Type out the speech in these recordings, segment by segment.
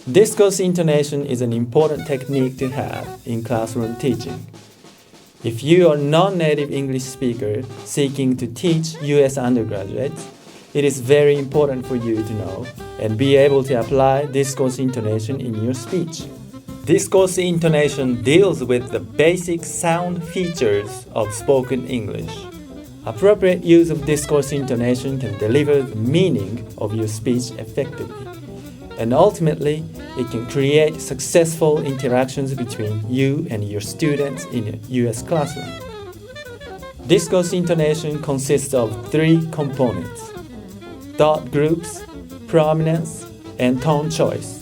Discourse intonation is an important technique to have in classroom teaching. If you are a non-native English speaker seeking to teach U.S. undergraduates, it is very important for you to know and be able to apply discourse intonation in your speech. Discourse intonation deals with the basic sound features of spoken English. Appropriate use of discourse intonation can deliver the meaning of your speech effectively. And ultimately, it can create successful interactions between you and your students in a U.S. classroom. Discourse intonation consists of 3 components: thought groups, prominence, and tone choice.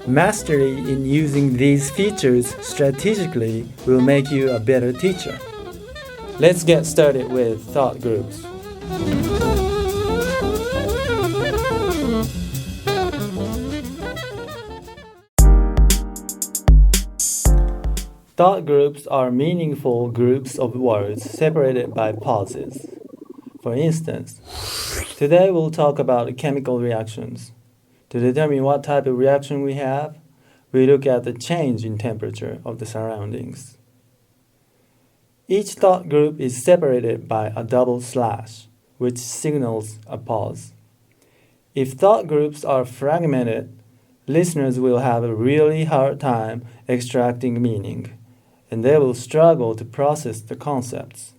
Mastery in using these features strategically will make you a better teacher. Let's get started with thought groups. Thought groups are meaningful groups of words separated by pauses. For instance, today we'll talk about chemical reactions. To determine what type of reaction we have, we look at the change in temperature of the surroundings. Each thought group is separated by a double slash, which signals a pause. If thought groups are fragmented, listeners will have a really hard time extracting meaning, and they will struggle to process the concepts.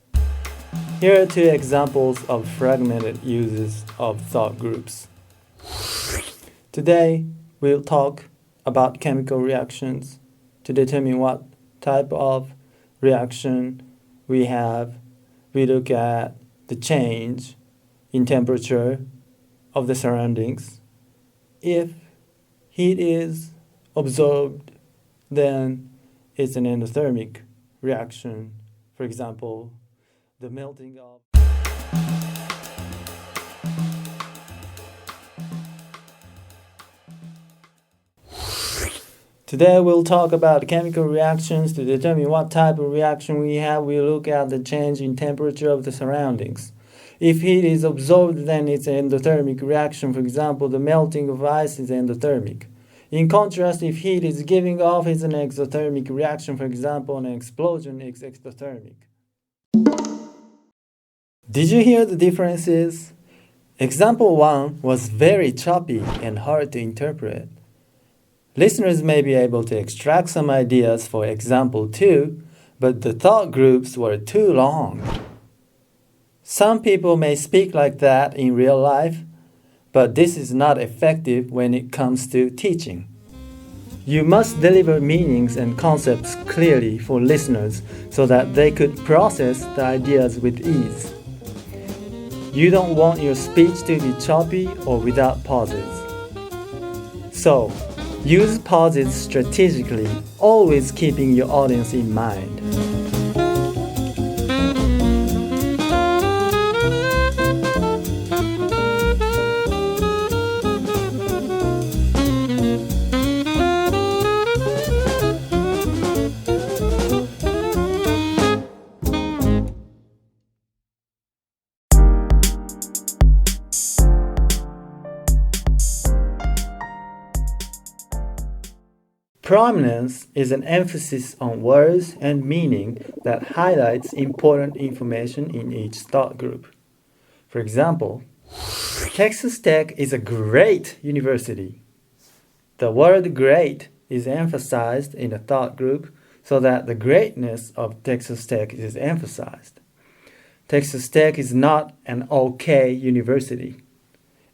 Here are 2 examples of fragmented uses of thought groups. Today, we'll talk about chemical reactions. To determine what type of reaction we have, we look at the change in temperature of the surroundings. If heat is absorbed, then it's an endothermic reaction. For example, the melting of. Today we'll talk about chemical reactions. To determine what type of reaction we have, we look at the change in temperature of the surroundings. If heat is absorbed, then it's an endothermic reaction. For example, the melting of ice is endothermic. In contrast, if heat is giving off, it's an exothermic reaction. For example, an explosion is exothermic. Did you hear the differences? Example 1 was very choppy and hard to interpret. Listeners may be able to extract some ideas for example 2, but the thought groups were too long. Some people may speak like that in real life, but this is not effective when it comes to teaching. You must deliver meanings and concepts clearly for listeners so that they could process the ideas with ease. You don't want your speech to be choppy or without pauses. So, use pauses strategically, always keeping your audience in mind. Prominence is an emphasis on words and meaning that highlights important information in each thought group. For example, Texas Tech is a great university. The word great is emphasized in a thought group so that the greatness of Texas Tech is emphasized. Texas Tech is not an okay university.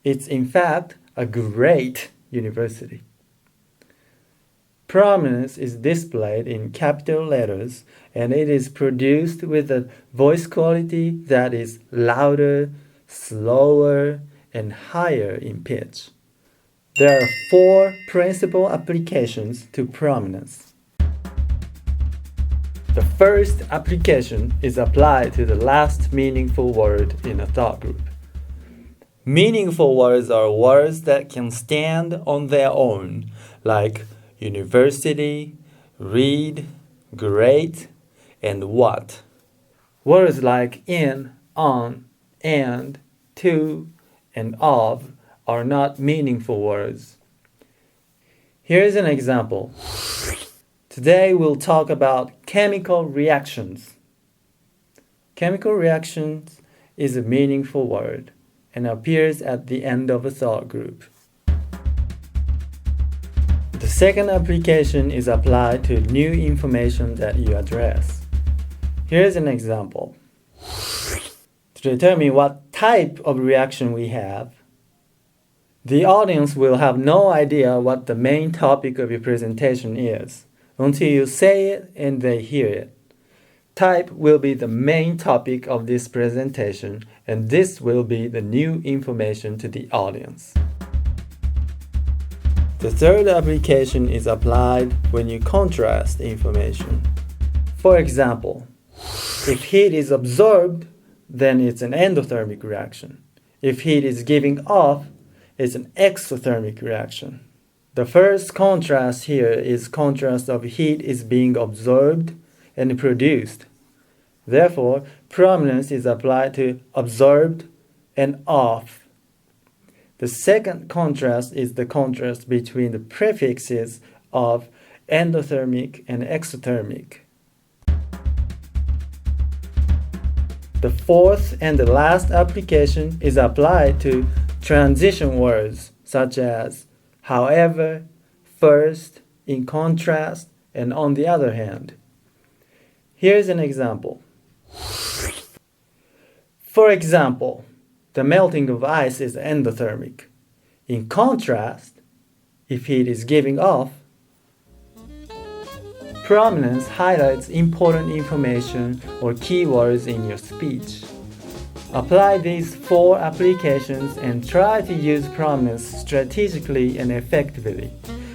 It's in fact a great university. Prominence is displayed in capital letters, and it is produced with a voice quality that is louder, slower, and higher in pitch. There are 4 principal applications to prominence. The first application is applied to the last meaningful word in a thought group. Meaningful words are words that can stand on their own, like university, read, great, and what. Words like in, on, and, to, and of are not meaningful words. Here's an example. Today we'll talk about chemical reactions. Chemical reactions is a meaningful word and appears at the end of a thought group. The second application is applied to new information that you address. Here's an example. To determine what type of reaction we have, the audience will have no idea what the main topic of your presentation is until you say it and they hear it. Type will be the main topic of this presentation, and this will be the new information to the audience. The third application is applied when you contrast information. For example, if heat is absorbed, then it's an endothermic reaction. If heat is giving off, it's an exothermic reaction. The first contrast here is contrast of heat is being absorbed and produced. Therefore, prominence is applied to absorbed and off. The second contrast is the contrast between the prefixes of endothermic and exothermic. The fourth and the last application is applied to transition words such as however, first, in contrast, and on the other hand. Here's an example. For example, the melting of ice is endothermic. In contrast, if heat is giving off, prominence highlights important information or keywords in your speech. Apply these 4 applications and try to use prominence strategically and effectively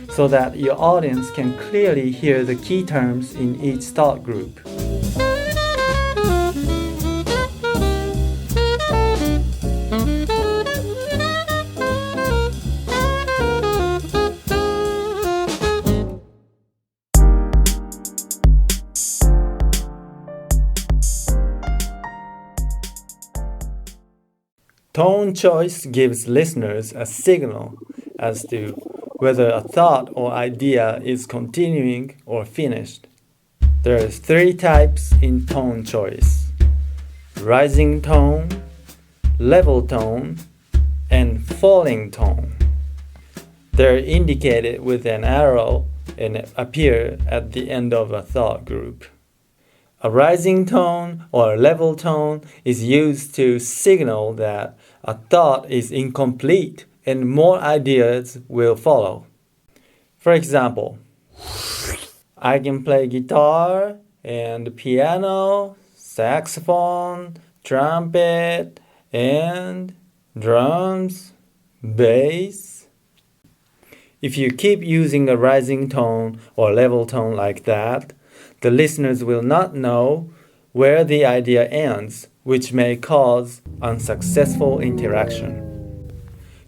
so that your audience can clearly hear the key terms in each thought group. Tone choice gives listeners a signal as to whether a thought or idea is continuing or finished. There are 3 types in tone choice: rising tone, level tone, and falling tone. They're indicated with an arrow and appear at the end of a thought group. A rising tone or a level tone is used to signal that a thought is incomplete and more ideas will follow. For example, I can play guitar and piano, saxophone, trumpet, and drums, bass. If you keep using a rising tone or level tone like that, the listeners will not know where the idea ends, which may cause unsuccessful interaction.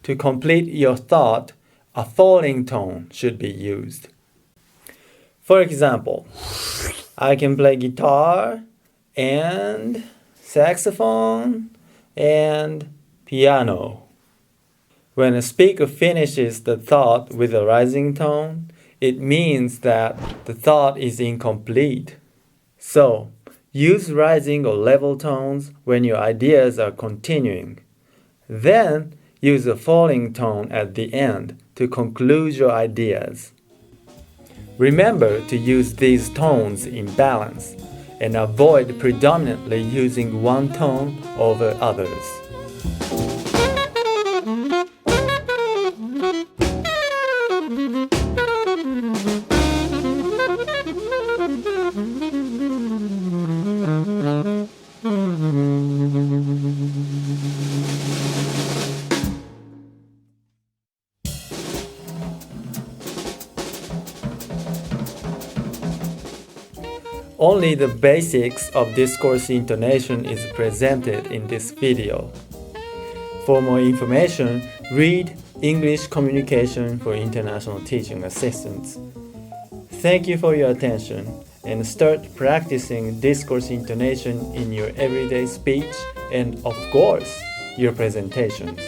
To complete your thought, a falling tone should be used. For example, I can play guitar and saxophone and piano. When a speaker finishes the thought with a rising tone, it means that the thought is incomplete. So, use rising or level tones when your ideas are continuing. Then, use a falling tone at the end to conclude your ideas. Remember to use these tones in balance and avoid predominantly using one tone over others. Only the basics of discourse intonation is presented in this video. For more information, read English Communication for International Teaching Assistants. Thank you for your attention, and start practicing discourse intonation in your everyday speech and, of course, your presentations.